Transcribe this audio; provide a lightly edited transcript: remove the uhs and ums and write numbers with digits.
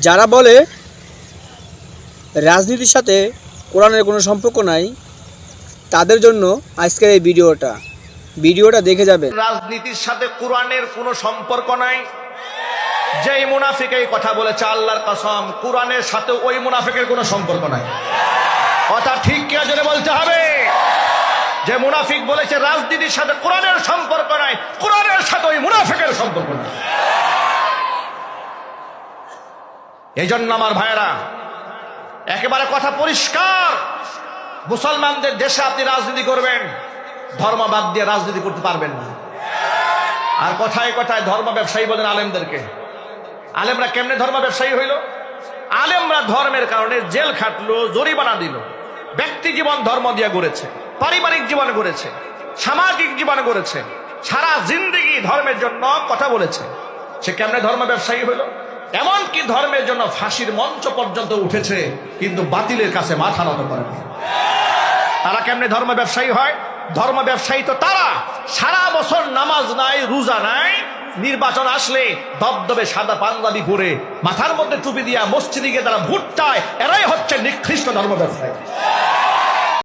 যারা বলে রাজনীতির সাথে কোরআনের কোনো সম্পর্ক নাই, তাদের জন্য আজকের এই ভিডিওটা দেখে যাবেন। রাজনীতির সাথে কোরআনের কোনো সম্পর্ক নাই। যেই মুনাফিক এই কথা বলেছে, আল্লাহর কসম কোরআনের সাথে ওই মুনাফিকের কোনো সম্পর্ক নাই। কথা ঠিক কে জোরে বলতে হবে। যে মুনাফিক বলেছে রাজনীতির সাথে কোরআনের সম্পর্ক নাই, কোরআনের সাথে ওই মুনাফিকের সম্পর্ক নাই। এই জন্য আমার ভাইয়েরা, একেবারে কথা পরিষ্কার, মুসলমানদের দেশে আপনি রাজনীতি করবেন, ধর্ম বাদ দিয়ে রাজনীতি করতে পারবেন না। আর কথায় কথায় ধর্ম ব্যবসায়ী বলেন আলেমদেরকে। আলেমরা কেমনে ধর্ম ব্যবসায়ী হইল? আলেমরা ধর্মের কারণে জেল খাটলো, জরিমানা দিল, ব্যক্তি জীবন ধর্ম দিয়ে গড়েছে, পারিবারিক জীবন গড়েছে, সামাজিক জীবন গড়েছে, সারা জিন্দেগি ধর্মের জন্য কথা বলেছে। সে কেমনে ধর্ম ব্যবসায়ী হইল? এমনকি ধর্মের জন্য ফাঁসির মঞ্চ পর্যন্ত উঠেছে, কিন্তু বাতিলের কাছে মাথা নত করেনি। তারা কেমনে ধর্ম ব্যবসায়ী হয়? ধর্ম ব্যবসায়ী তো তারা সারা বছর নামাজ নাই, রোজা নাই, নির্বাচন আসলে দবদবে সাদা পাঞ্জাবি পরে মাথার মধ্যে টুপি দিয়া মসজিদে গিয়ে তারা ভোট চায়, এরাই হচ্ছে নিকৃষ্ট ধর্ম ব্যবসায়ী।